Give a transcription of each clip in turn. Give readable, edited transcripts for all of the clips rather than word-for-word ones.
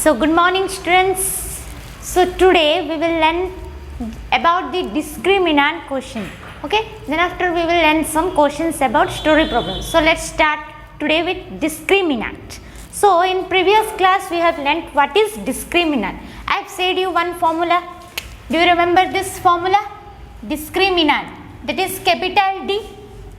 So good morning students. So today we will learn about the discriminant question. Okay, then after we will learn some questions about story problems. So let's start today with discriminant. So in previous class we have learnt what is discriminant. I have said you one formula. Do you remember this formula? Discriminant, that is capital D.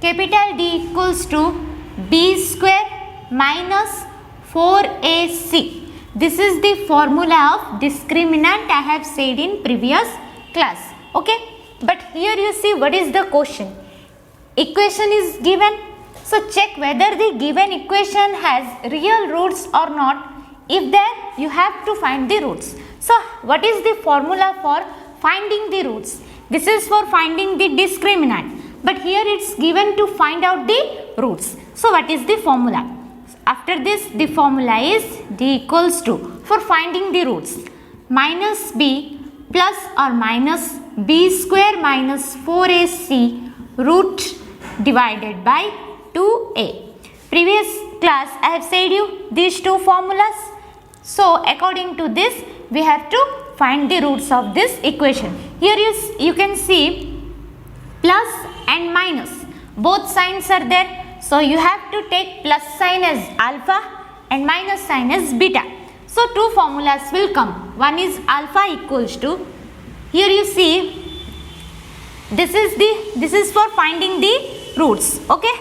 Capital D equals to B square minus 4AC. This is the formula of discriminant I have said in previous class. Okay, but here you see what is the question. Equation is given. So check whether the given equation has real roots or not. If there, you have to find the roots. So what is the formula for finding the roots? This is for finding the discriminant. But here it's given to find out the roots. So what is the formula? After this, the formula is D equals to, for finding the roots, minus B plus or minus B square minus 4AC root divided by 2A. Previous class I have said you these two formulas. So according to this, we have to find the roots of this equation. Here you can see plus and minus. Both signs are there. So you have to take plus sign as alpha and minus sign as beta. So two formulas will come. One is alpha equals to, here you see, this is for finding the roots. Okay.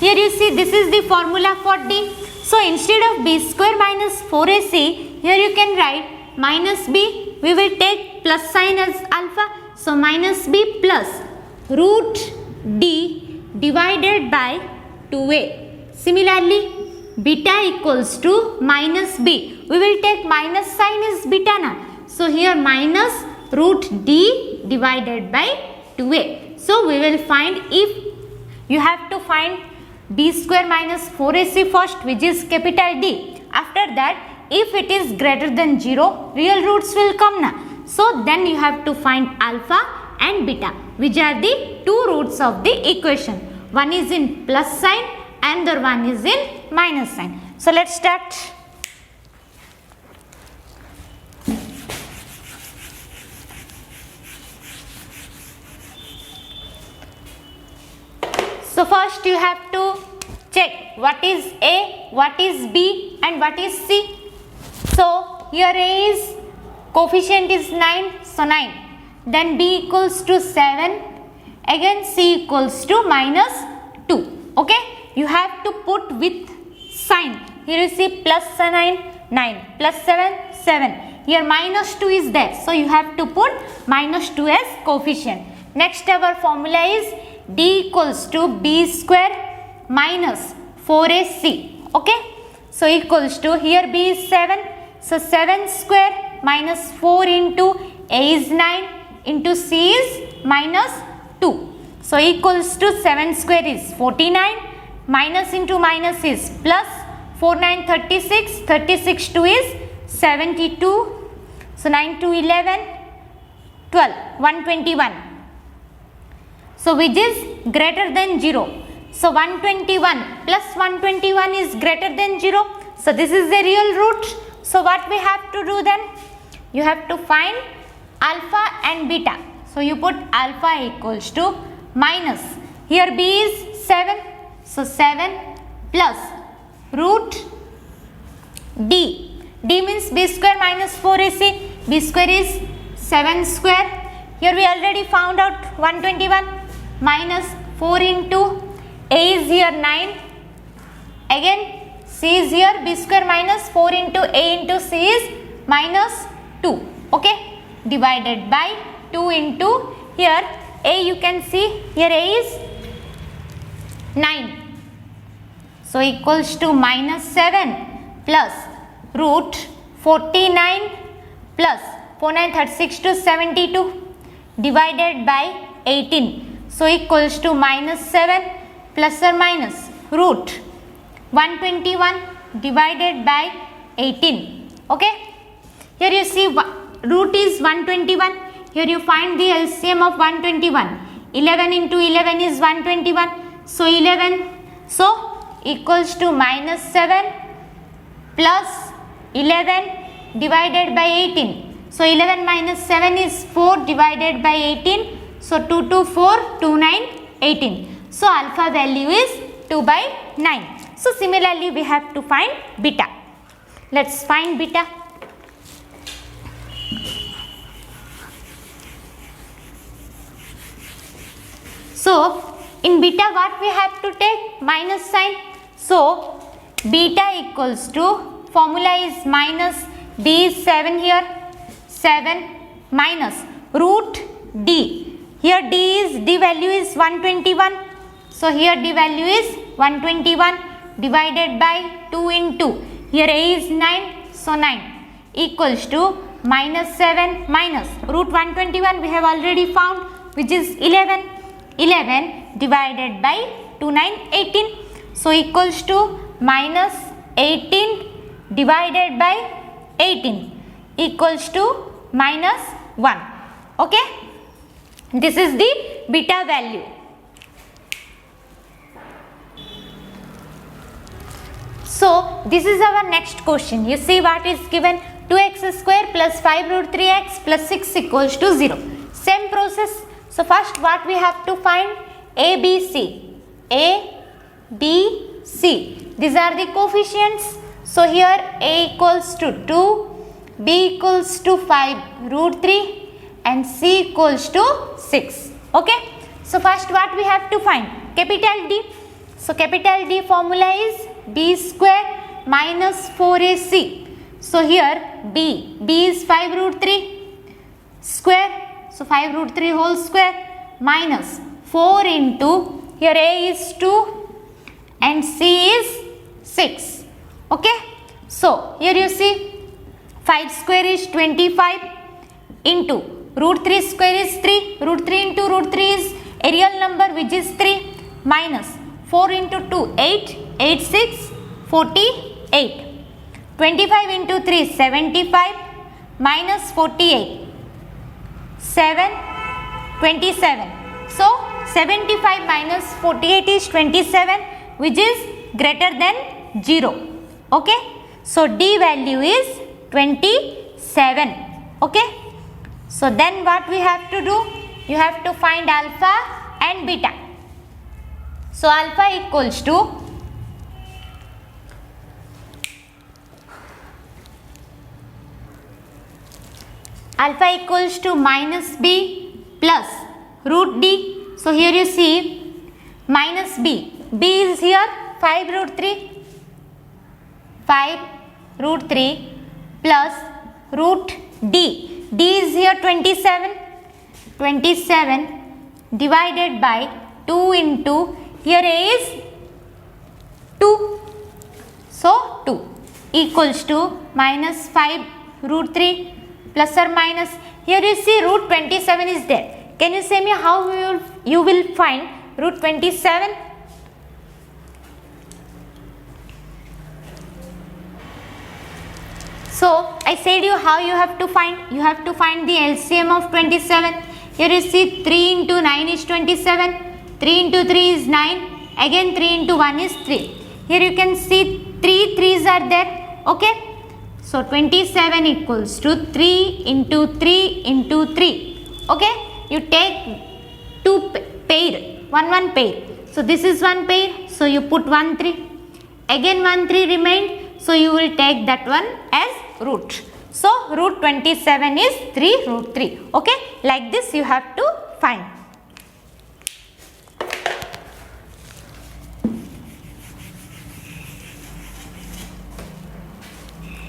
Here you see this is the formula for D. So instead of B square minus 4AC, here you can write minus B. We will take plus sign as alpha. So minus B plus root D divided by 2A. Similarly, beta equals to minus B. We will take minus sign as beta now. So here minus root D divided by 2A. So we will find, if you have to find B square minus 4AC first, which is capital D. After that, if it is greater than 0, real roots will come now. So then you have to find alpha and beta, which are the two roots of the equation. One is in plus sign and the one is in minus sign. So let's start. So first you have to check what is A, what is B and what is C. So here A is, coefficient is 9, so 9. Then B equals to 7. Again C equals to minus 2. Okay. You have to put with sign. Here you see plus 9, 9. Plus 7, 7. Here minus 2 is there. So you have to put minus 2 as coefficient. Next our formula is D equals to B square minus 4AC. Okay. So equals to, here B is 7. So 7 square minus 4 into A is 9 into C is minus 2. So equals to 7 square is 49. Minus into minus is plus. 4 9 36. 36 2 is 72. So 9 2 11. 12. 121. So which is greater than 0. So 121 plus 121 is greater than 0. So this is the real root. So what we have to do then? You have to find alpha and beta. So you put alpha equals to minus. Here B is 7. So 7 plus root D. D means B square minus 4AC. B square is 7 square. Here we already found out 121. Minus 4 into A is here 9. Again C is here, B square minus 4 into A into C is minus 2. Okay. Divided by 2 into, here A you can see, here A is 9. So equals to minus 7 plus root 49 plus 4 9 36 to 72 divided by 18. So equals to minus 7 plus or minus root 121 divided by 18. Okay. Here you see root is 121. Here you find the LCM of 121. 11 into 11 is 121. So 11. So equals to minus 7 plus 11 divided by 18. So 11 minus 7 is 4 divided by 18. So 2 to 4, 2 9, 18. So alpha value is 2 by 9. So similarly we have to find beta. Let's find beta. So in beta what we have to take? Minus sign. So beta equals to, formula is minus d is 7 here, 7 minus root d. Here d value is 121. So here d value is 121 divided by 2 into, here a is 9, so 9 equals to minus 7 minus root 121 we have already found, which is 11. 11 divided by 2 9, 18. So equals to minus 18 divided by 18 equals to minus 1. Okay, this is the beta value. So this is our next question. You see what is given, 2x square plus 5 root 3x plus 6 equals to 0. Same process. So first what we have to find? A, B, C. A, B, C. These are the coefficients. So here A equals to 2, B equals to 5 root 3 and C equals to 6. Okay. So first what we have to find? Capital D. So capital D formula is B square minus 4AC. So here B is 5 root 3 square. So 5 root 3 whole square minus 4 into, here A is 2 and C is 6. Okay. So here you see 5 square is 25 into root 3 square is 3. Root 3 into root 3 is a real number which is 3 minus 4 into 2, 8, 8, 6, 48. 25 into 3, 75 minus 48. 7, 27. So 75 minus 48 is 27, which is greater than 0. Okay. So D value is 27. Okay. So then what we have to do? You have to find alpha and beta. So alpha equals to, alpha equals to minus b plus root d. So here you see minus b. B is here 5 root 3. 5 root 3 plus root d. D is here 27. 27 divided by 2 into, here A is 2. So 2 equals to minus 5 root 3 plus or minus. Here you see root 27 is there. Can you say me how you will find root 27? So I said you how you have to find. You have to find the LCM of 27. Here you see 3 into 9 is 27. 3 into 3 is 9. Again 3 into 1 is 3. Here you can see 3 3's are there. Okay. So 27 equals to 3 into 3 into 3. Okay. You take two pair. One pair. So this is one pair. So you put 1 3. Again 1 3 remained. So you will take that one as root. So root 27 is 3 root 3. Okay. Like this you have to find.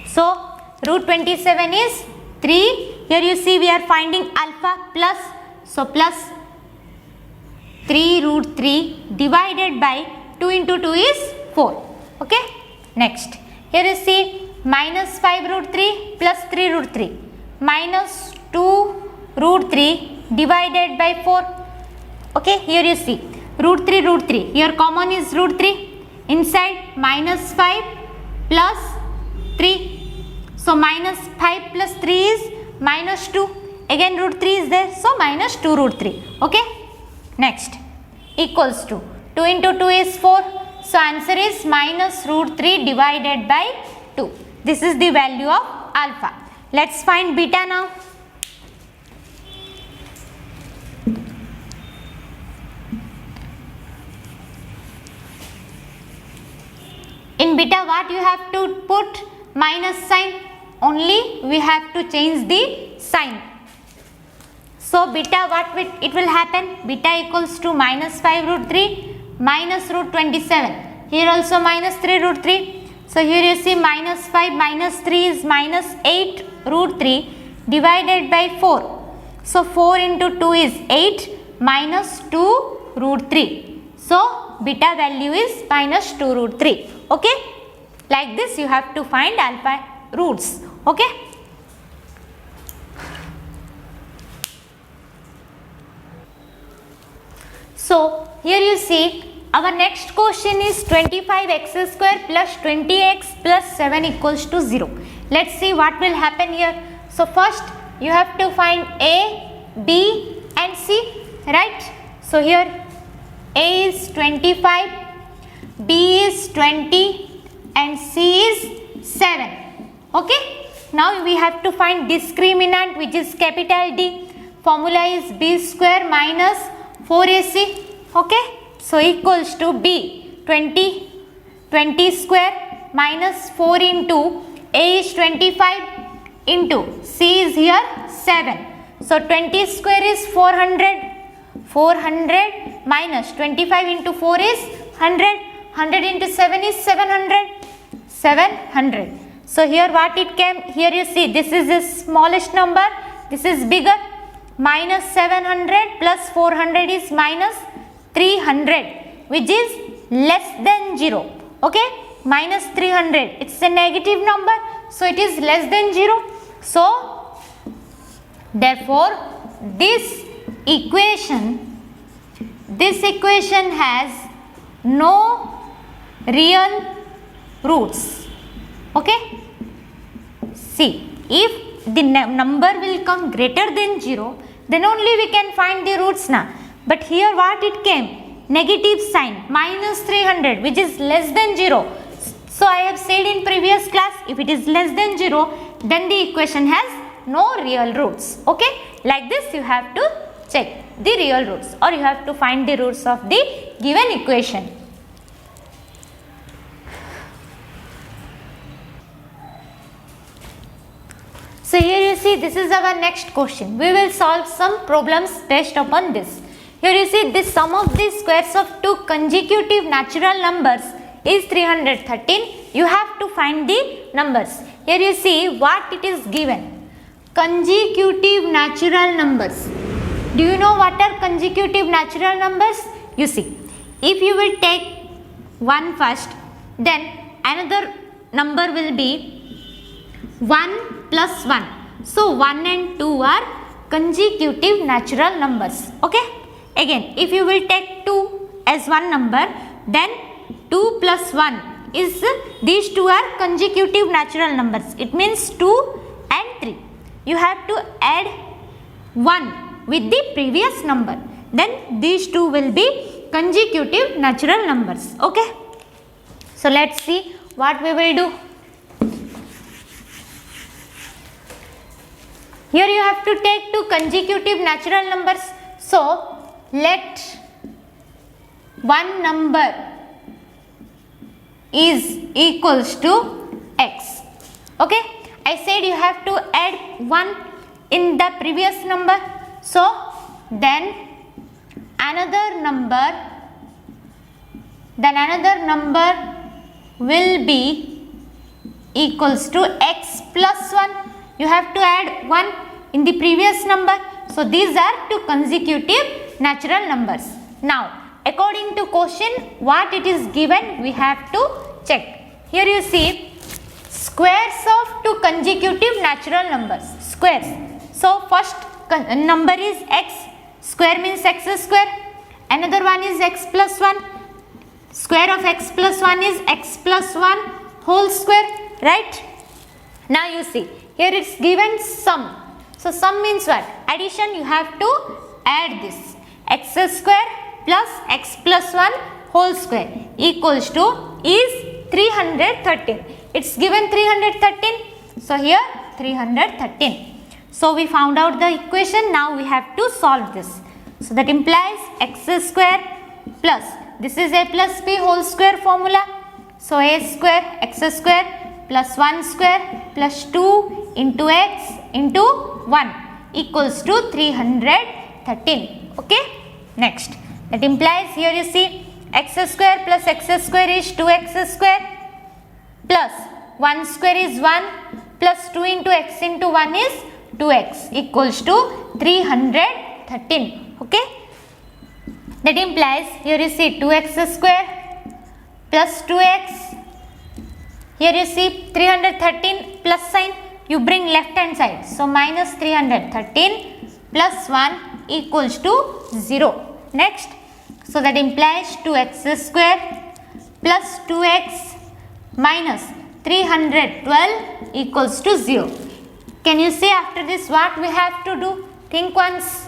So root 27 is 3. Here you see we are finding alpha plus. So plus 3 root 3 divided by 2 into 2 is 4. Okay. Next. Here you see minus 5 root 3 plus 3 root 3 minus 2 root 3 divided by 4. Okay. Here you see root 3. Here common is root 3. Inside minus 5 plus 3. So minus 5 plus 3 is minus 2. Again root 3 is there. So minus 2 root 3. Okay. Next. Equals to 2 into 2 is 4. So answer is minus root 3 divided by 2. This is the value of alpha. Let's find beta now. In beta, what you have to put? Minus sign. Only we have to change the sign. So beta, what it will happen? Beta equals to minus 5 root 3 minus root 27. Here also minus 3 root 3. So here you see minus 5 minus 3 is minus 8 root 3 divided by 4. So 4 into 2 is 8 minus 2 root 3. So beta value is minus 2 root 3. Okay. Like this you have to find alpha roots. Okay. So here you see our next question is 25x square plus 20x plus 7 equals to 0. Let's see what will happen here. So first you have to find A, B and C, right? So here A is 25, B is 20 and C is 7. Okay. Now we have to find discriminant, which is capital D. Formula is B square minus 4AC. Okay. So equals to B 20 square minus 4 into A is 25 into C is here 7. So 20 square is 400. 400 minus 25 into 4 is 100. 100 into 7 is 700. 700. So here what it came? Here you see this is the smallest number. This is bigger. Minus 700 plus 400 is minus 300, which is less than 0. Okay. Minus 300. It's a negative number. So it is less than 0. So therefore this equation has no real roots. Okay. See, if the number will come greater than 0, then only we can find the roots now. But here what it came? Negative sign, minus 300, which is less than 0. So I have said in previous class, if it is less than 0, then the equation has no real roots. Okay. Like this you have to check the real roots, or you have to find the roots of the given equation. So here you see this is our next question. We will solve some problems based upon this. Here you see this sum of the squares of two consecutive natural numbers is 313. You have to find the numbers. Here you see what it is given. Consecutive natural numbers. Do you know what are consecutive natural numbers? You see, if you will take 1 first, then another number will be 1 plus 1. So 1 and 2 are consecutive natural numbers. Okay. Again, if you will take 2 as one number, then 2 plus 1 is, these two are consecutive natural numbers. It means 2 and 3. You have to add 1 with the previous number. Then these two will be consecutive natural numbers. Okay. So let's see what we will do. Here you have to take two consecutive natural numbers. So let one number is equals to x. Okay. I said you have to add 1 in the previous number. So then another number will be equals to x plus 1. You have to add 1 in the previous number. So these are two consecutive natural numbers. Now according to question what it is given, we have to check. Here you see squares of two consecutive natural numbers. Squares. So first number is x. Square means x square. Another one is x plus 1. Square of x plus 1 is x plus 1 whole square. Right. Now you see here it's given sum. So sum means what? Addition. You have to add this. X square plus x plus 1 whole square equals to is 313. it's given 313. So here 313. So we found out the equation. Now we have to solve this. So that implies x square plus, this is a plus b whole square formula. So a square x square plus 1 square plus 2 into x into 1 equals to 313. Okay. Next, that implies here you see x square plus x square is 2x square plus 1 square is 1 plus 2 into x into 1 is 2x equals to 313. Okay. That implies here you see 2x square plus 2x. Here you see 313 plus sign, you bring left hand side. So minus 313 plus 1 equals to 0. Next, so that implies 2x square plus 2x minus 312 equals to 0. Can you see after this what we have to do? Think once.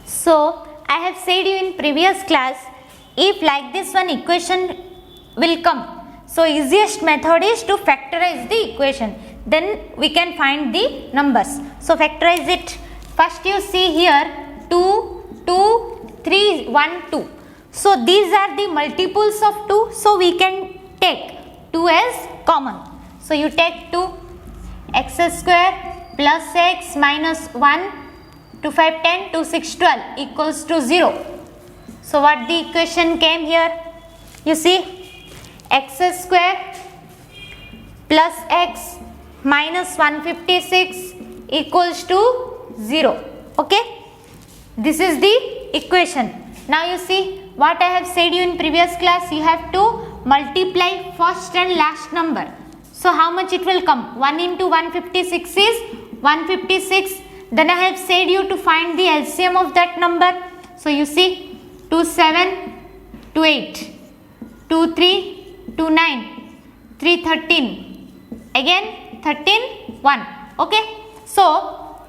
So I have said you in previous class, if like this one equation will come, so easiest method is to factorize the equation, then we can find the numbers. So factorize it. First you see here 2, 2, 3, 1, 2. So these are the multiples of 2. So we can take 2 as common. So you take 2, x square plus x minus 1, 2, 5, 10, 2, 6, 12 equals to 0. So what the equation came here? You see x square plus x minus 156 equals to 0. Okay. This is the equation. Now you see what I have said you in previous class, you have to multiply first and last number. So how much it will come? 1 into 156 is 156. Then I have said you to find the LCM of that number. So you see 2, 7, 2, 8, 2, 3, 2, 9, 3, 13, again 13, 1. Okay. So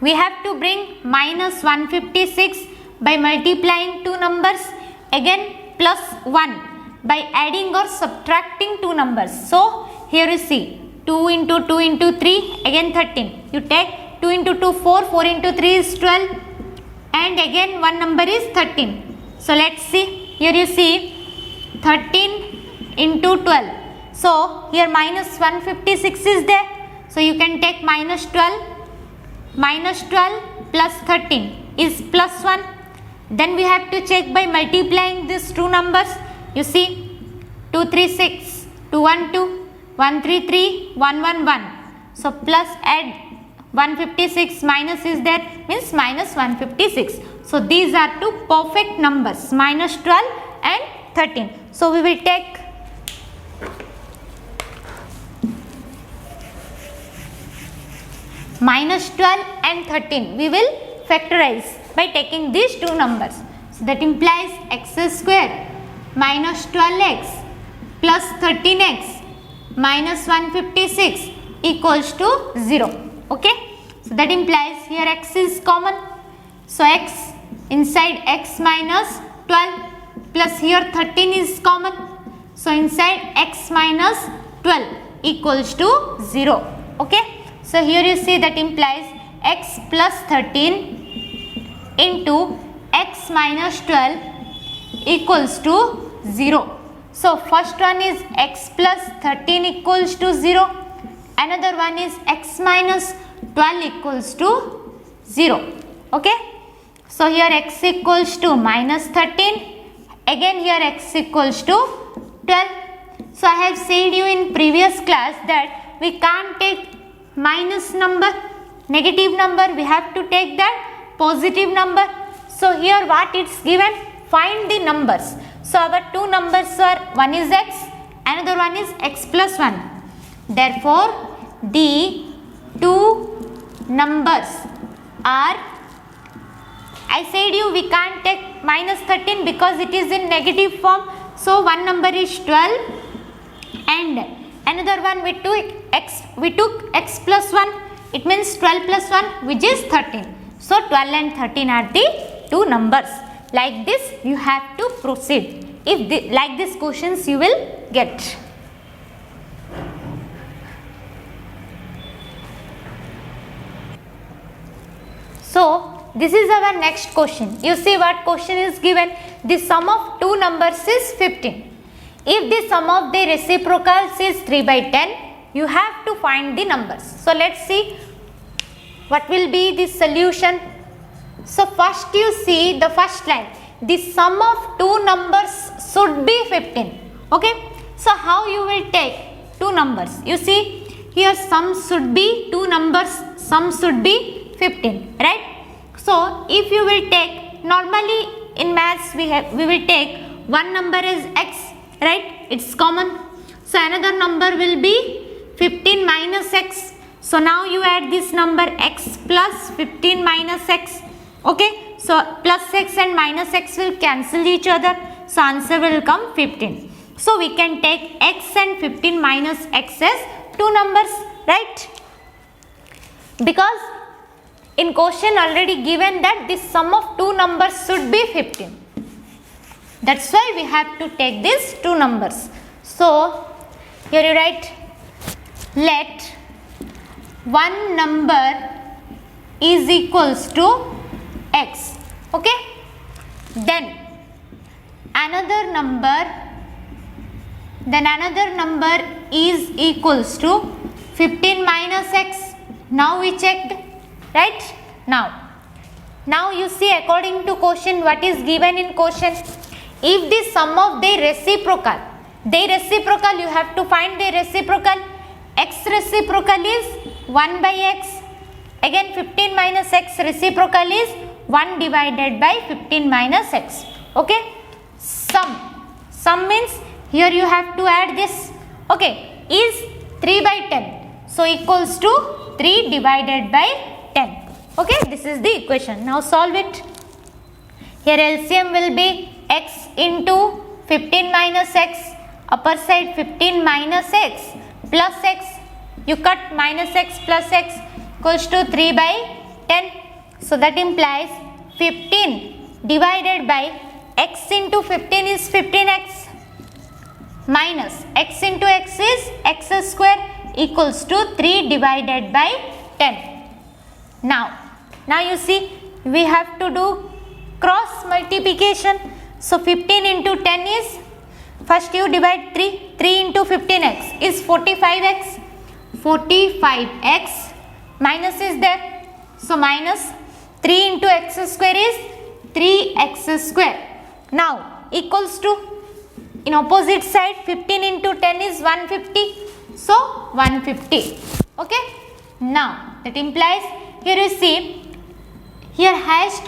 we have to bring minus 156 by multiplying two numbers, again plus 1 by adding or subtracting two numbers. So here you see 2 into 2 into 3, again 13. You take 2 into 2, 4, 4 into 3 is 12, and again one number is 13. So let's see, here you see 13 into 12. So here minus 156 is there. So you can take minus 12 plus 13 is plus 1. Then we have to check by multiplying these two numbers. You see 236, 212, 133, 111. So plus add 156 minus is there, means minus 156. So these are two perfect numbers, minus 12 and 13. So we will take minus 12 and 13. We will factorize by taking these two numbers. So that implies x square minus 12x plus 13x minus 156 equals to 0. Okay. So that implies here x is common. So x inside x minus 12 plus here 13 is common. So inside x minus 12 equals to 0. Okay. So here you see that implies x plus 13 into x minus 12 equals to 0. So first one is x plus 13 equals to 0. Another one is x minus 12 equals to 0. Okay. So here x equals to minus 13. Again here x equals to 12. So I have said you in previous class that we can't take minus number, negative number, we have to take that positive number. So here what it's given, find the numbers. So our two numbers are, one is x, another one is x plus 1. Therefore the two numbers are, I said you we can't take minus 13 because it is in negative form. So one number is 12 and another one we took x plus 1, it means 12 plus 1 which is 13. So 12 and 13 are the two numbers. like this you have to proceed. If like this questions you will get. So this is our next question. You see what question is given. The sum of two numbers is 15. If the sum of the reciprocals is 3 by 10, you have to find the numbers. So let's see what will be the solution. So first you see the first line. The sum of two numbers should be 15. Okay. So how you will take two numbers? You see here sum should be two numbers. Sum should be 15. Right. So if you will take, normally in maths we will take one number is x, right? It's common. So another number will be 15 minus x. So now you add this number x plus 15 minus x. Okay. So plus x and minus x will cancel each other. So answer will come 15. So we can take x and 15 minus x as two numbers, right? Because in question already given that the sum of two numbers should be 15. That's why we have to take these two numbers. So here you write, let one number is equals to x. Okay. Then another number is equals to 15 minus x. Now we checked. Right? Now you see according to question what is given in question. If the sum of the reciprocal you have to find the reciprocal. X reciprocal is 1 by x. Again 15 minus x reciprocal is 1 divided by 15 minus x. Okay. Sum means here you have to add this. Okay. Is 3 by 10. So equals to 3 divided by 10. Okay, this is the equation. Now solve it. Here LCM will be x into 15 minus x, upper side 15 minus x plus x. You cut minus x plus x equals to 3 by 10. So that implies 15 divided by x into 15 is 15x minus x into x is x square equals to 3 divided by 10. Now you see we have to do cross multiplication. So 15 into 10 is, first you divide 3 into 15x is 45x. 45x minus is there. So minus 3 into x square is 3x square. Now equals to, in opposite side 15 into 10 is 150. So 150. Okay. Now that implies, here you see, here highest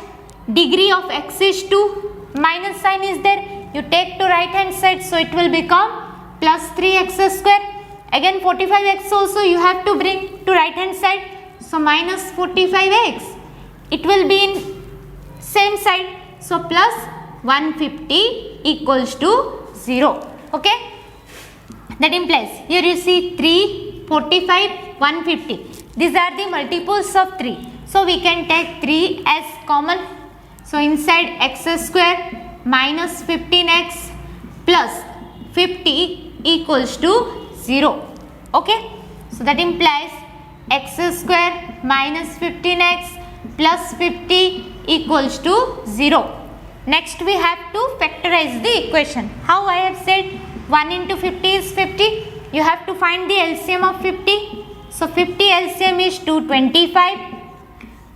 degree of x is 2, minus sign is there, you take to right hand side, so it will become plus 3x square. Again 45x also you have to bring to right hand side, so minus 45x. It will be in same side, so plus 150 equals to 0. Okay. That implies, here you see 3, 45, 150. These are the multiples of 3. So we can take 3 as common. So inside x square minus 15x plus 50 equals to 0. Okay. So that implies x square minus 15x plus 50 equals to 0. Next we have to factorize the equation. How I have said 1 into 50 is 50. You have to find the LCM of 50. So 50 LCM is 225,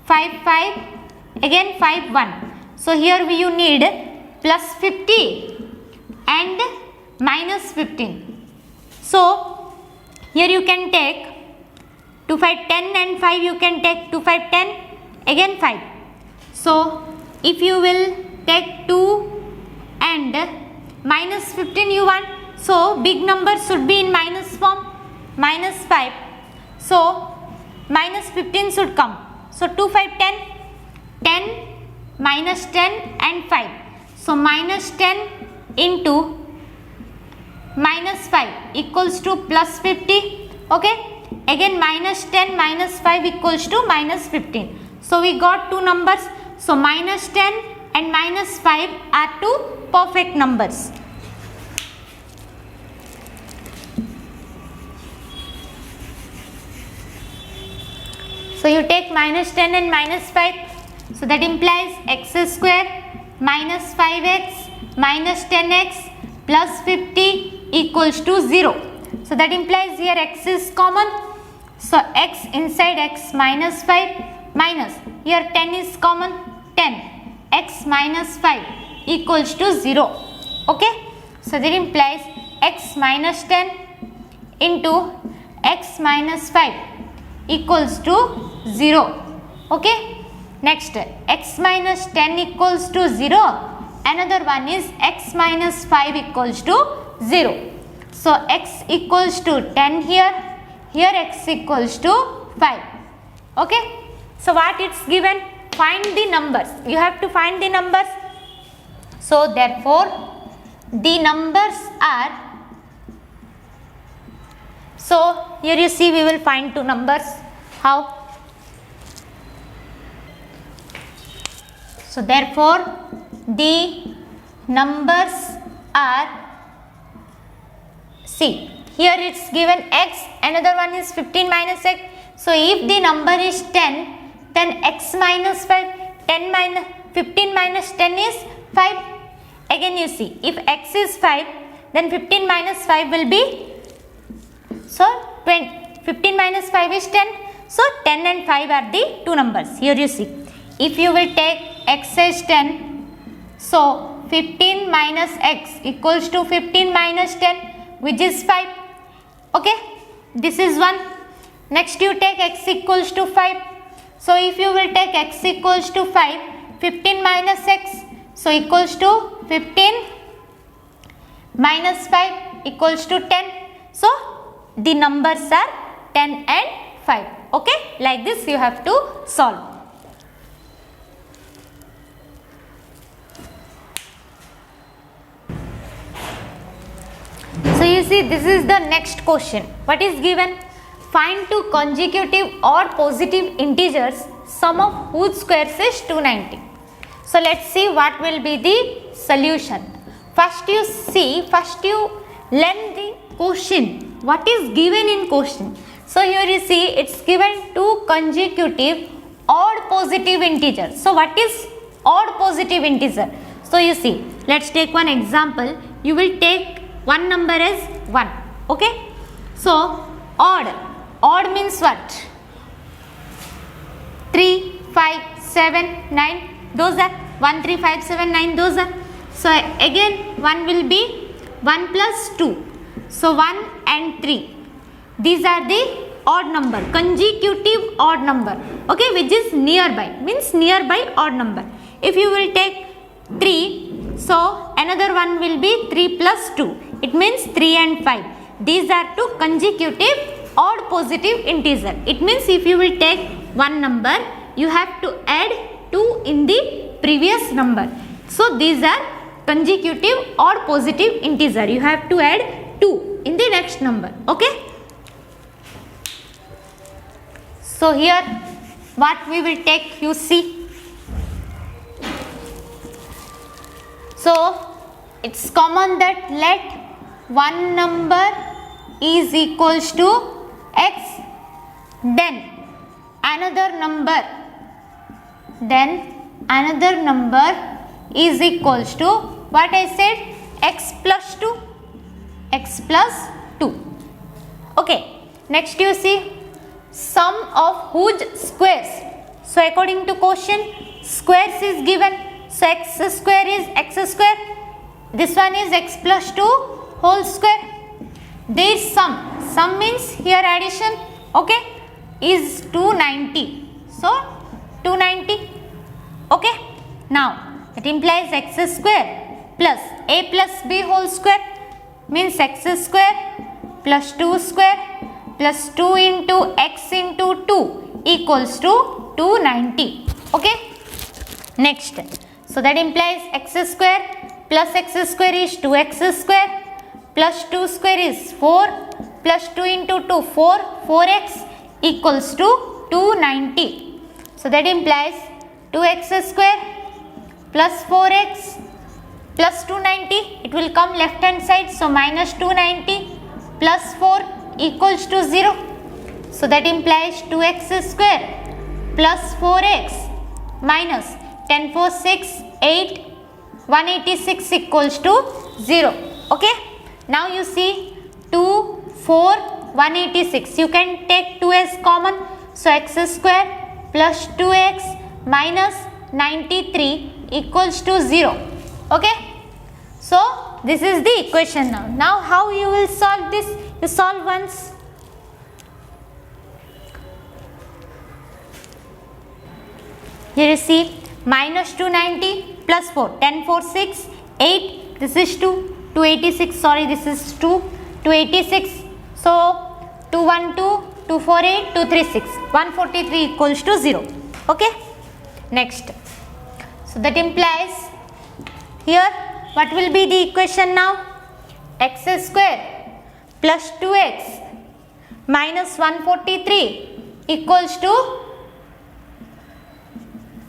5, 5, again 5, 1. So here you need plus 50 and minus 15. So here you can take 2, 5, 10 and 5 you can take 2, 5, 10, again 5. So if you will take 2 and minus 15 you want, so big number should be in minus form, minus 5. So minus 15 should come. So 2, 5, 10, 10, minus 10 and 5. So minus 10 into minus 5 equals to plus 50. Okay. Again minus 10 minus 5 equals to minus 15. So we got two numbers. So minus 10 and minus 5 are two perfect numbers. So you take minus 10 and minus 5. So that implies x square minus 5x minus 10x plus 50 equals to 0. So that implies here x is common. So x inside x minus 5 minus here 10 is common, 10 x minus 5 equals to 0. Okay. So that implies x minus 10 into x minus 5 equals to 0. Okay. Next, x minus 10 equals to 0. Another one is x minus 5 equals to 0. So x equals to 10 here. Here x equals to 5. Okay. So what it's given? Find the numbers. You have to find the numbers. So therefore the numbers are, so here you see we will find two numbers. How? So therefore the numbers are, see here it's given x, another one is 15 minus x. So if the number is 10, then x minus 5, 10 minus 15 minus 10 is 5. Again you see, if x is 5, then 15 minus 5 will be, so 15 minus 5 is 10. So 10 and 5 are the two numbers. Here you see, if you will take x as 10, so 15 minus x equals to 15 minus 10, which is 5. Okay, this is one. Next you take x equals to 5. So if you will take x equals to 5, 15 minus x, so equals to 15 minus 5 equals to 10. So the numbers are 10 and 5. Okay, like this you have to solve. So you see, this is the next question. What is given? Find two consecutive or positive integers, sum of whose squares is 290. So let's see what will be the solution. First you see, first you learn the question. What is given in question? So here you see, it's given two consecutive odd positive integers. So what is odd positive integer? So you see, let's take one example. You will take one number as 1. Okay. So odd. Odd means what? 3, 5, 7, 9. Those are 1, 3, 5, 7, 9. Those are. So again 1 will be 1 plus 2. So 1 and 3. These are the odd number, consecutive odd number. Okay, which is nearby, means nearby odd number. If you will take 3, so another one will be 3 plus 2. It means 3 and 5. These are two consecutive odd positive integer. It means if you will take one number, you have to add 2 in the previous number. So these are consecutive odd positive integer. You have to add 2 in the next number. Okay. So here what we will take, you see. So it's common that let one number is equals to x, then another number is equals to what I said, x plus 2, x plus 2. Okay, next you see, sum of whose squares. So according to question, squares is given. So x square is x square. This one is x plus 2 whole square. There is sum. Sum means here addition. Okay, is 290. So 290. Okay. Now it implies x square plus a plus b whole square means x square plus 2 square plus 2 into x into 2 equals to 290. Okay. Next. So that implies x square plus x square is 2x square plus 2 square is 4 plus 2 into 2 4x equals to 290. So that implies 2x square plus 4x plus 290, it will come left hand side, so minus 290 plus 4 equals to 0. So that implies 2x square plus 4x minus 10 4 6 8 186 equals to 0. Okay, now you see 2 4 186, you can take 2 as common, so x square plus 2x minus 93 equals to 0. Okay, so this is the equation. Now how you will solve this? You solve once. Here you see minus 290 plus 4, 10 4 6 8, this is 2, 286, sorry, this is 2, 286, so 212 248 236, 143 equals to 0. Okay, next, so that implies here what will be the equation now? X square plus 2x minus 143 equals to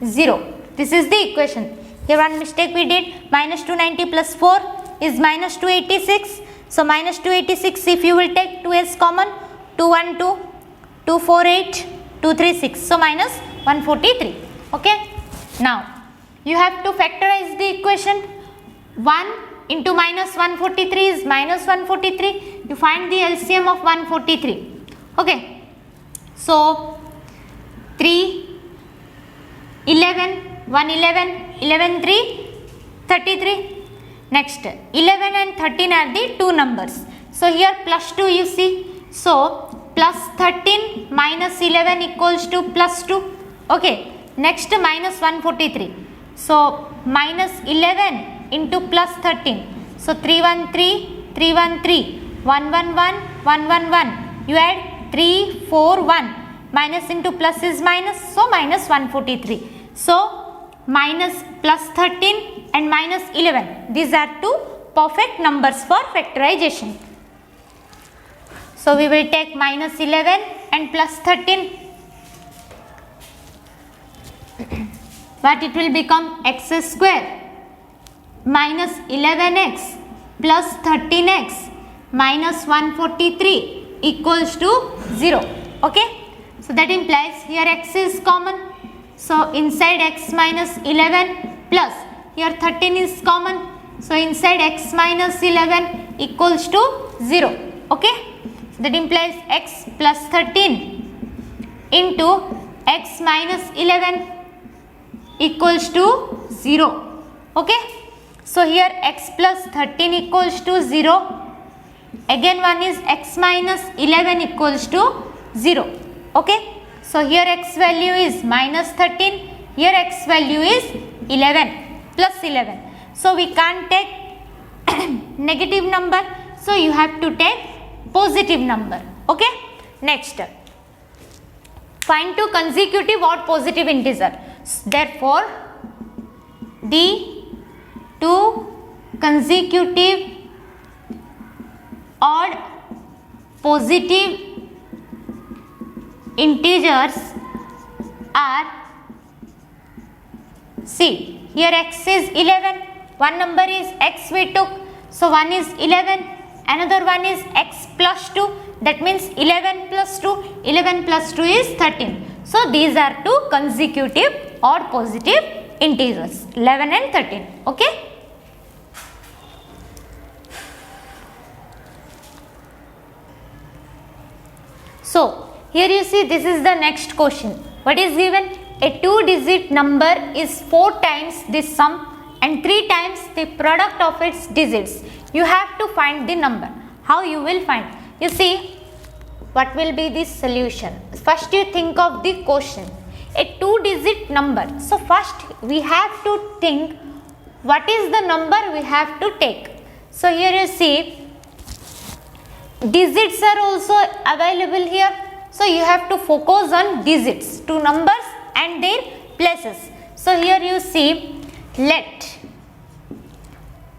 0. This is the equation. Here one mistake we did, minus 290 plus 4 is minus 286. So minus 286, if you will take 2 as common, 212 248 236, so minus 143. Okay, now you have to factorize the equation. 1 into minus 143 is minus 143. You find the LCM of 143. Okay, so 3 11 111 11 3 33. Next, 11 and 13 are the two numbers. So here plus 2 you see. So plus 13 minus 11 equals to plus 2. Okay, next minus 143. So minus 11 into plus 13. So 313 313 111 111. You add 3 4 1. Minus into plus is minus, so minus 143. So minus plus 13 and minus 11, these are two perfect numbers for factorization. So we will take minus 11 and plus 13. But it will become x square minus 11x plus 13x minus 143 equals to 0. Okay, so that implies here x is common. So inside x minus 11 plus here 13 is common. So inside x minus 11 equals to 0. Okay, so that implies x plus 13 into x minus 11 equals to 0. Okay, so here x plus 13 equals to 0. Again one is x minus 11 equals to 0. Okay, so here x value is minus 13, here x value is 11 plus 11. So we can't take negative number, so you have to take positive number. Okay, next, find two consecutive odd positive integer. Therefore the two consecutive odd positive integers are, see here x is 11, one number is x we took, so one is 11, another one is x plus 2, that means 11 plus 2, 11 plus 2 is 13. So these are two consecutive odd positive integers, 11 and 13. Okay, so here you see this is the next question. What is given? A 2-digit number is 4 times the sum and 3 times the product of its digits. You have to find the number. How you will find? You see, what will be the solution? First you think of the question. A 2-digit number. So first we have to think what is the number we have to take. So here you see digits are also available here. So you have to focus on digits, two numbers and their places. So here you see, let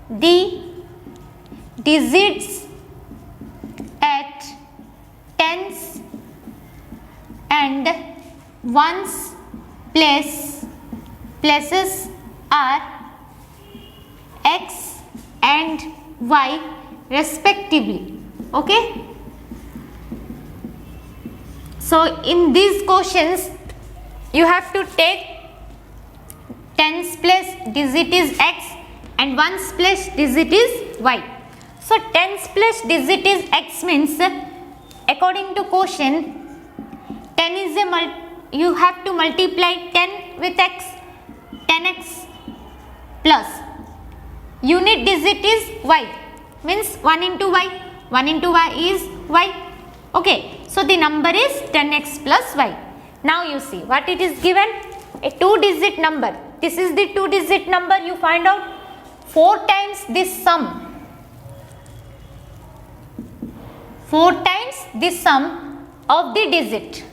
the digits at tens and ones places are x and y respectively. Okay. So in these questions you have to take tens place digit is x and ones place digit is y. So tens place digit is x means according to question 10 is you have to multiply 10 with x, 10x plus unit digit is y means 1 into y, 1 into y is y. Okay, so the number is 10x plus y. Now you see what it is given, a 2-digit number. This is the 2-digit number. You find out 4 times this sum. 4 times the sum of the digit.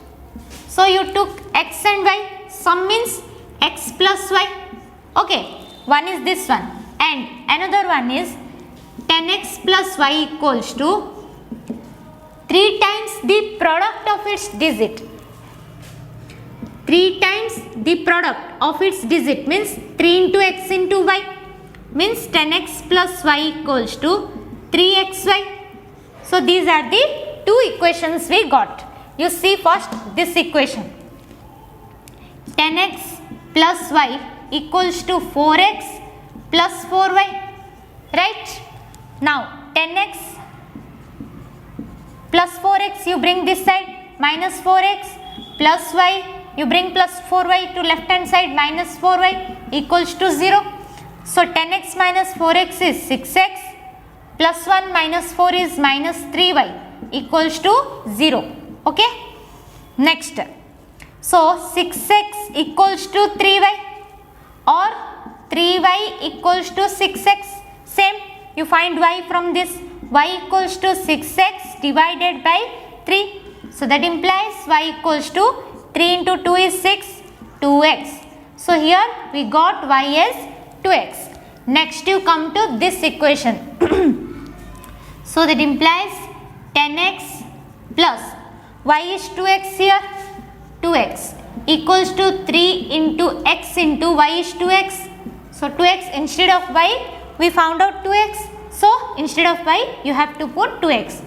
So you took x and y, sum means x plus y. Okay, one is this one and another one is 10x plus y equals to 3 times the product of its digit. 3 times the product of its digit means 3 into x into y means 10x plus y equals to 3xy. So these are the two equations we got. You see first this equation. 10x plus y equals to 4x plus 4y. Right? Now 10x plus 4x you bring this side, minus 4x plus y you bring plus 4y to left hand side, minus 4y equals to 0. So 10x minus 4x is 6x plus 1 minus 4 is minus 3y equals to 0. Okay. Next. So 6x equals to 3y or 3y equals to 6x. Same. You find y from this. Y equals to 6x divided by 3. So that implies y equals to 3 into 2 is 6, 2x. So here we got y as 2x. Next you come to this equation. So that implies 10x plus y is 2x here, 2x equals to 3 into x into y is 2x. So 2x instead of y we found out 2x. So instead of y you have to put 2x.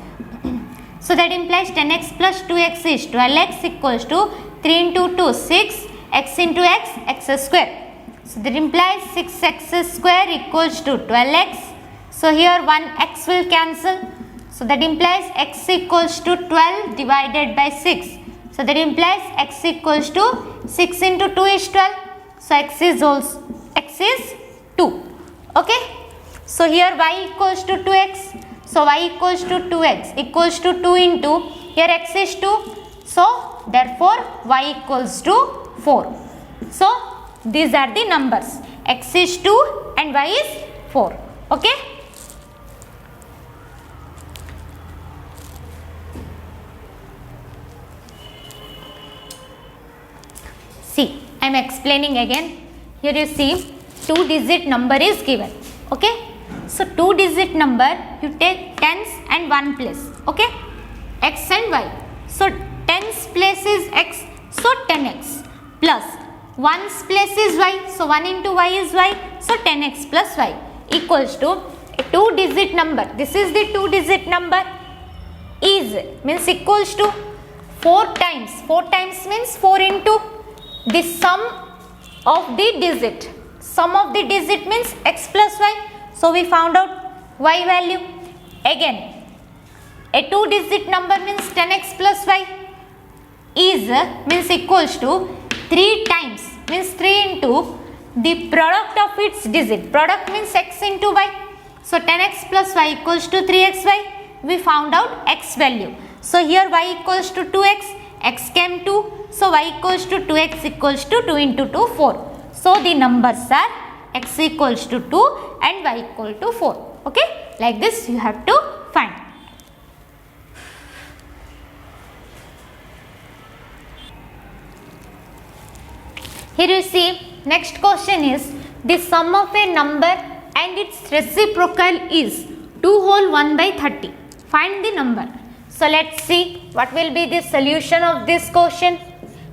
So that implies 10x plus 2x is 12x equals to 3 into 2 6, x into x, x square. So that implies 6x square equals to 12x. So here 1x will cancel. So that implies x equals to 12 divided by 6. So that implies x equals to 6 into 2 is 12. So x is 2. Okay. So here y equals to 2x. So y equals to 2x equals to 2 into, here x is 2. So therefore y equals to 4. So these are the numbers. X is 2 and y is 4. Okay. See, I am explaining again. Here you see 2-digit number is given. Okay. So 2-digit number you take tens and 1 place. Okay. X and y. So tens place is x. So 10x plus 1's place is y. So 1 into y is y. So 10x plus y equals to a 2-digit number. This is the 2-digit number is means equals to 4 times. 4 times means 4 into the sum of the digit. Sum of the digit means x plus y. So we found out y value. Again, a 2-digit number means 10x plus y is means equals to 3 times means 3 into the product of its digit. Product means x into y. So 10x plus y equals to 3xy. We found out x value. So here y equals to 2x, x came 2. So y equals to 2x equals to 2 into 2 4. So the numbers are x equals to 2 and y equal to 4. Okay, like this you have to find. Here you see next question is the sum of a number and its reciprocal is 2 whole 1 by 30. Find the number. So let's see what will be the solution of this question.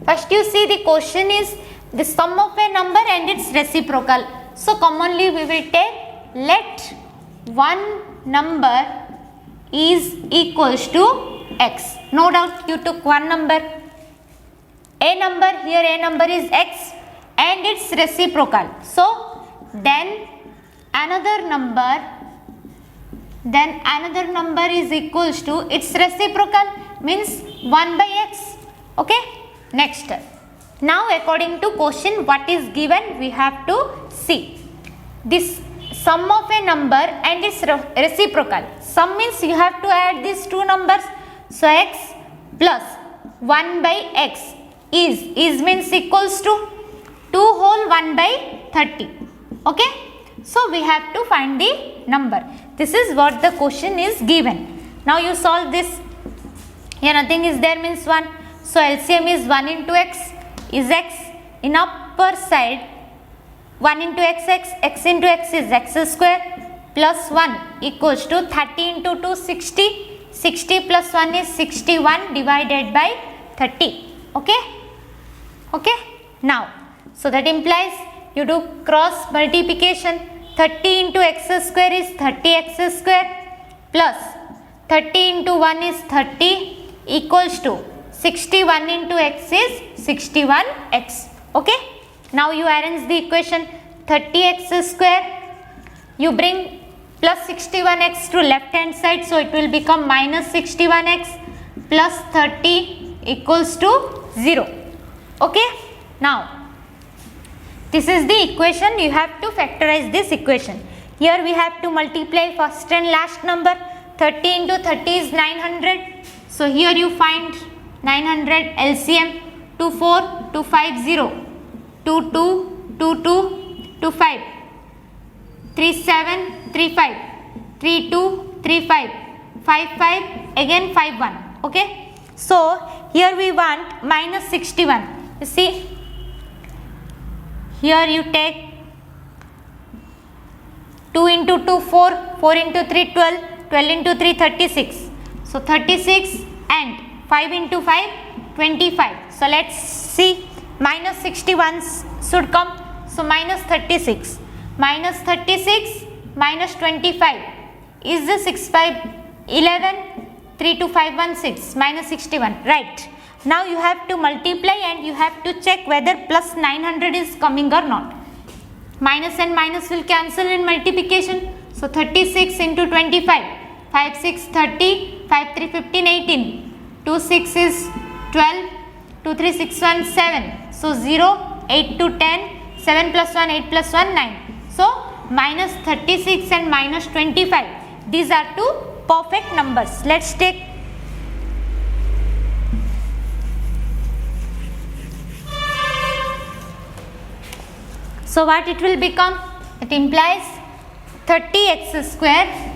First you see the question is the sum of a number and its reciprocal. So commonly we will take let one number is equals to x. No doubt you took one number. A number, here a number is x and its reciprocal. So then another number is equals to its reciprocal, means 1 by x. Okay, next. Now according to question what is given, we have to see this sum of a number and its reciprocal. Sum means you have to add these two numbers. So x plus 1 by x is means equals to 2 whole 1 by 30. Okay, so we have to find the number. This is what the question is given. Now you solve this. Here nothing is there, means 1. So LCM is 1 into x is x. In upper side 1 into x into x is x square plus 1 equals to 30 into 2 60. 60 plus 1 is 61 divided by 30. Okay. Okay. Now, so that implies you do cross multiplication. 30 into x square is 30x square plus 30 into 1 is 30 equals to 61 into x is 61x. Okay. Now you arrange the equation. 30x square, you bring plus 61x to left hand side, so it will become minus 61x plus 30 equals to 0. Okay. Now this is the equation. You have to factorize this equation. Here we have to multiply first and last number. 30 into 30 is 900. So here you find 900 LCM. 24 250 22 22 25 37 35 32 35 55 again 51. Okay. So here we want minus 61. You see, here you take 2 into 2 4, 4 into 3 12, 12 into 3 36. So 36 and 5 into 5 25. So let's see, minus 61 should come. So minus 36 minus 36 minus 25 is the 6 5 11 3 2 5 1 6 minus 61, right. Now you have to multiply and you have to check whether plus 900 is coming or not. Minus and minus will cancel in multiplication. So 36 into 25, 5 6 30, 5 3 15 18, 2 6 is 12, 2 3 6 1 7. So 0, 8 to 10, 7 plus 1 8 plus 1 9. So minus 36 and minus 25, these are two perfect numbers. Let's take so what it will become? It implies 30x square.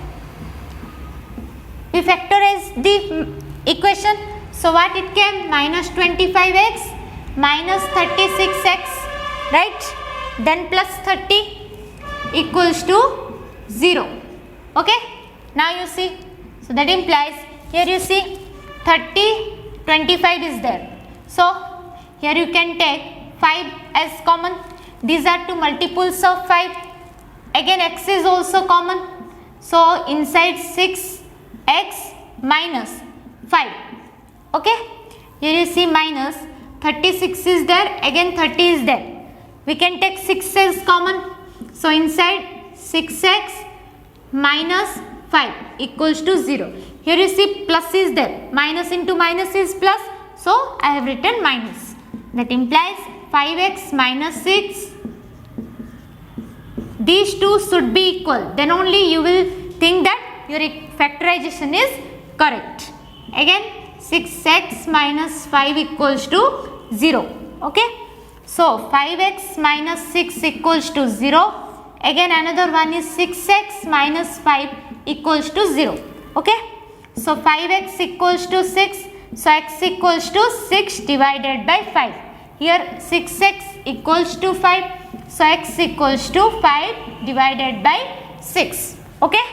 We factorize the equation. So what it came? Minus 25x minus 36x, right? Then plus 30 equals to 0. Okay. Now you see. So that implies here you see 30, 25 is there. So here you can take 5 as common. These are two multiples of 5. Again x is also common. So inside 6x minus 5. Okay. Here you see minus 36 is there. Again 30 is there. We can take 6 as common. So inside 6x minus 5 equals to 0. Here you see plus is there. Minus into minus is plus. So I have written minus. That implies 5x minus 6. These two should be equal. Then only you will think that your factorization is correct. Again 6x minus 5 equals to 0. Okay. So 5x minus 6 equals to 0. Again another one is 6x minus 5 equals to 0. Okay. So 5x equals to 6. So x equals to 6 divided by 5. Here 6x equals to 5. So x equals to 5 divided by 6. Okay.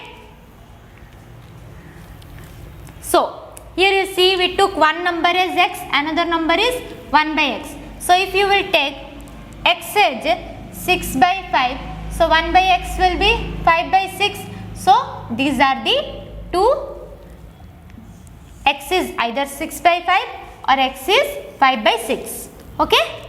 So here you see we took one number as x, another number is 1 by x. So if you will take x as 6 by 5, So 1 by x will be 5 by 6. So these are the two. X is either 6 by 5 or x is 5 by 6. Okay.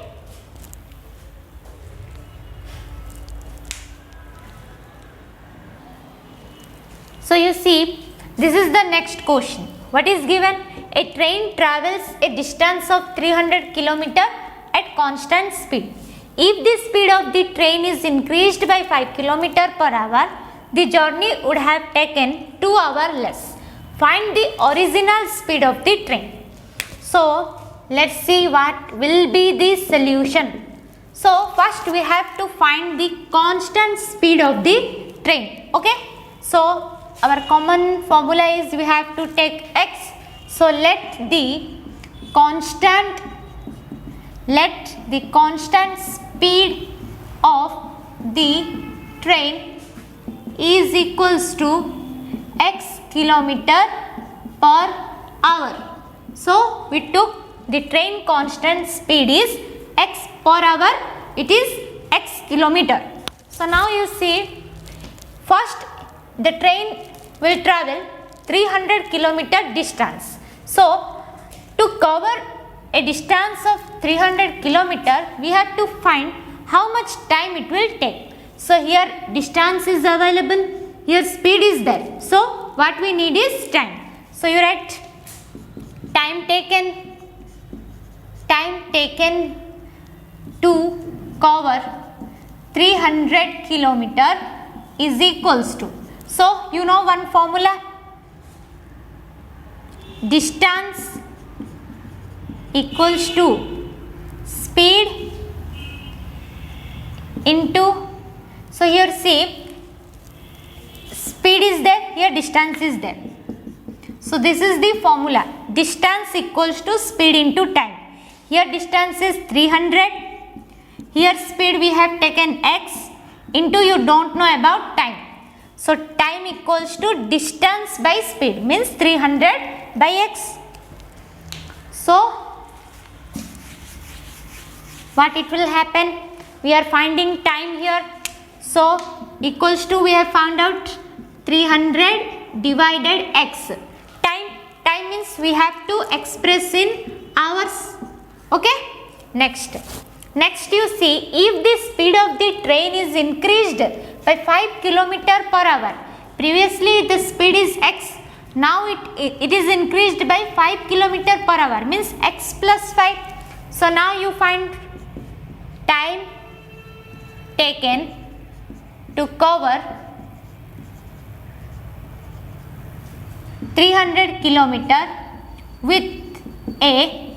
So you see, this is the next question. What is given? A train travels a distance of 300 km at constant speed. If the speed of the train is increased by 5 km per hour, the journey would have taken 2 hours less. Find the original speed of the train. So let's see what will be the solution. So first we have to find the constant speed of the train. Okay. So our common formula is we have to take x. So let the constant speed of the train is equals to x kilometer per hour. So we took the train constant speed is x per hour, it is x kilometer. So now you see, first the train will travel 300 kilometer distance. So to cover a distance of 300 kilometer, we have to find how much time it will take. So here distance is available, here speed is there. So what we need is time. So you write time taken to cover 300 kilometer is equals to, so you know one formula, distance equals to speed into, so here see, speed is there, here distance is there. So this is the formula, distance equals to speed into time. Here distance is 300, here speed we have taken x, into you don't know about time. So time equals to distance by speed, means 300 by x. So what it will happen? We are finding time here. So equals to, we have found out 300 divided x. Time means we have to express in hours. Okay. Next you see, if the speed of the train is increased by 5 km per hour, previously the speed is x, now it is increased by 5 km per hour, means x plus 5. So now you find time taken to cover 300 km with a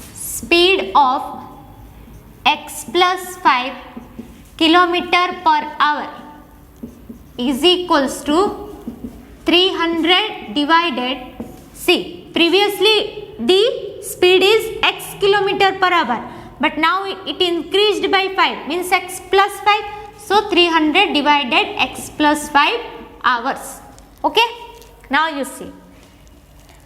speed of x plus 5 km per hour is equals to 300 divided, see, previously the speed is x km per hour, but now it increased by 5, means x plus 5. So 300 divided x plus 5 hours. Okay. Now you see,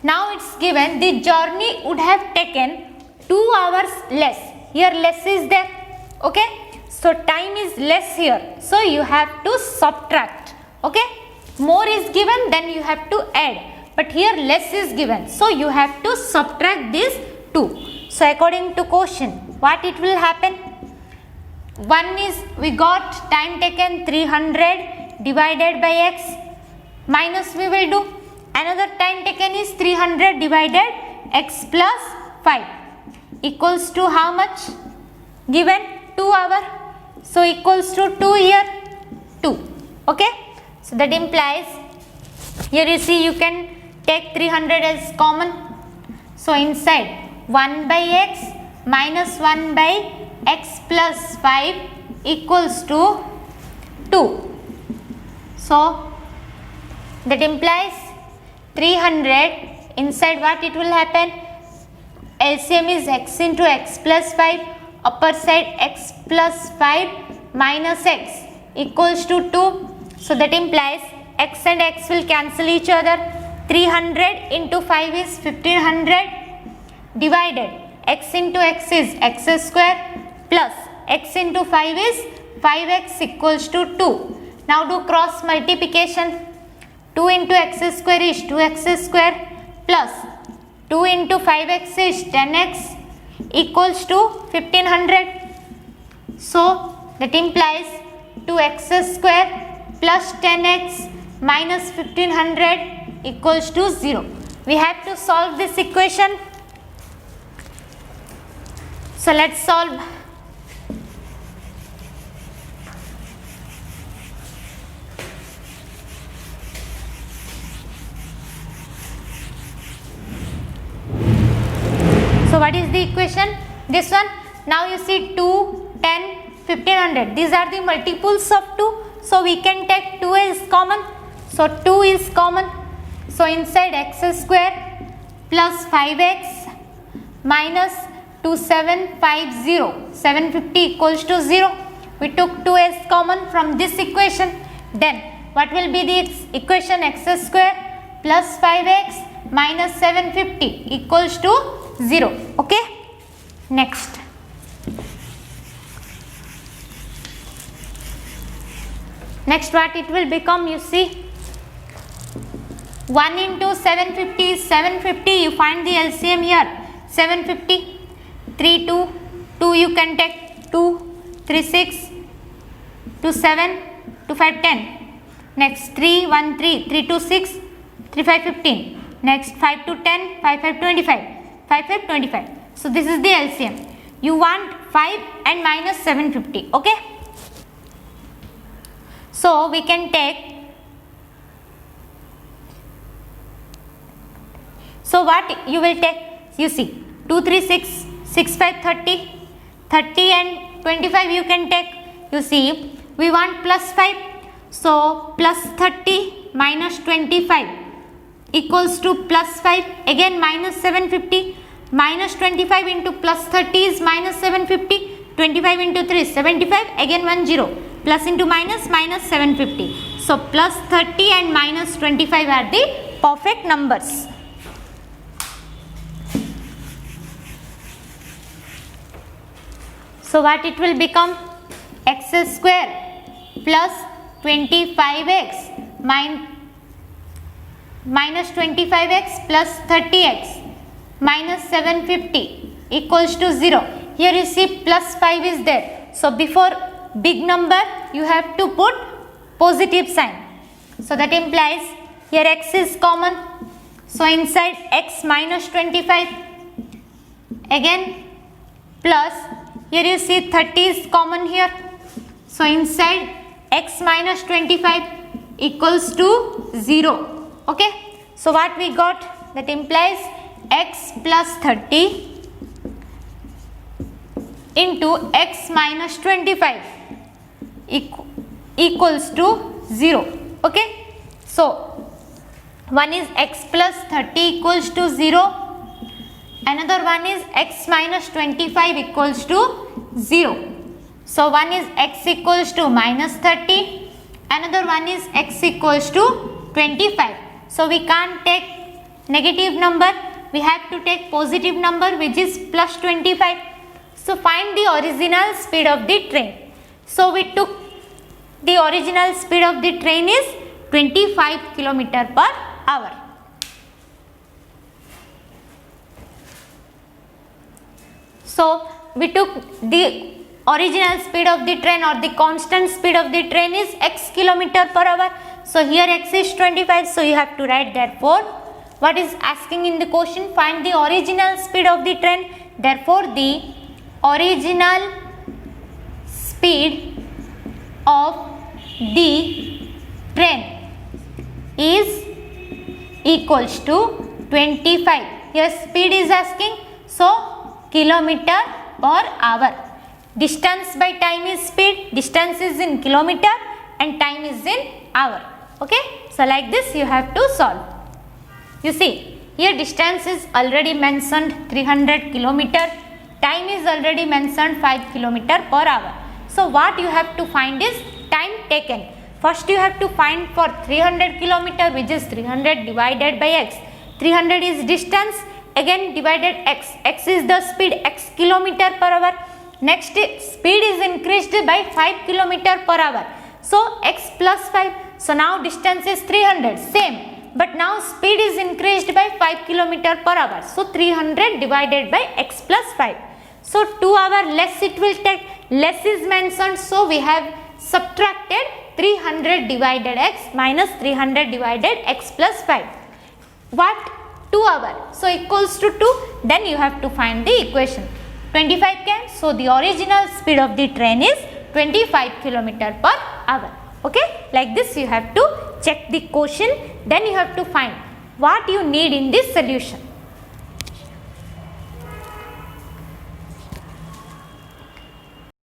now it's given the journey would have taken 2 hours less. Here less is there. Okay. So time is less here. So you have to subtract. Okay. More is given, then you have to add. But here less is given. So you have to subtract these 2. So according to question, what it will happen? One is we got time taken 300 divided by x, minus we will do. Another time taken is 300 divided x plus 5 equals to how much? Given 2 hours. So equals to 2 here, 2. Okay. So that implies, here you see, you can take 300 as common. So inside 1 by x minus 1 by x plus 5 equals to 2. So that implies 300, inside what it will happen? LCM is x into x plus 5, upper side x plus 5 minus x equals to 2. So that implies x and x will cancel each other. 300 into 5 is 1500 divided x into x is x square plus x into 5 is 5x equals to 2. Now do cross multiplication. 2 into x square is 2x square plus 2 into 5x is 10x equals to 1500. So that implies 2x square plus 10x minus 1500 equals to 0. We have to solve this equation. So let's solve. So what is the equation? This one. Now you see 2, 10, 1500. These are the multiples of 2. So we can take 2 as common. So 2 is common. So inside x square plus 5x minus 2750. 750 equals to 0. We took 2 as common from this equation. Then what will be the equation? X square plus 5x minus 750 equals to 0. Okay. Next. Next what it will become, you see. 1 into 750 is 750. You find the LCM here. 750. 3, 2. 2 you can take 2. 3, 6. 2, 7. 2, 5, 10. Next 3, 1, 3. 3, 2, 6. 3, 5, 15. Next 5 to 10. 5, 5, 25. 5, 5, 25. So this is the LCM. You want 5 and minus 750. Okay. So we can take. So what you will take? You see 2, 3, 6. 6, 5, 30. 30 and 25 you can take. You see we want plus 5. So plus 30 minus 25 equals to plus 5. Again minus 750. Minus 25 into plus 30 is minus 750. 25 into 3 is 75. Again 1 0. Plus into minus, minus 750. So plus 30 and minus 25 are the perfect numbers. So what it will become? X square plus 25x minus 25x plus 30x minus 750 equals to 0. Here you see plus 5 is there. So before big number you have to put positive sign. So that implies here x is common. So inside x minus 25 again plus here you see 30 is common here. So inside x minus 25 equals to 0. Okay. So what we got? That implies x plus 30 into x minus 25 equals to 0. Okay. So one is x plus 30 equals to 0. Another one is x minus 25 equals to 0. So one is x equals to minus 30. Another one is x equals to 25. So we can't take negative number. We have to take positive number, which is plus 25. So find the original speed of the train. So we took the original speed of the train is 25 km per hour. So we took the original speed of the train or the constant speed of the train is x km per hour. So here x is 25. So you have to write therefore what is asking in the question, find the original speed of the train. Therefore the original speed of the train is equals to 25. Here speed is asking, so kilometer per hour. Distance by time is speed, distance is in kilometer and time is in hour. Okay. So like this you have to solve. You see here distance is already mentioned 300 kilometer, time is already mentioned 5 kilometer per hour. So what you have to find is time taken. First you have to find for 300 kilometer, which is 300 divided by x. 300 is distance, again divided x. X is the speed, x kilometer per hour. next speed is increased by 5 kilometer per hour. So x plus 5. So now distance is 300, same. But now speed is increased by 5 kilometer per hour. So 300 divided by x plus 5. So 2 hours less it will take. Less is mentioned. So we have subtracted 300 divided x minus 300 divided x plus 5. What? 2 hours. So equals to 2. Then you have to find the equation. 25 can. So the original speed of the train is 25 kilometer per hour. Okay. Like this you have to check the question. Then you have to find what you need in this solution.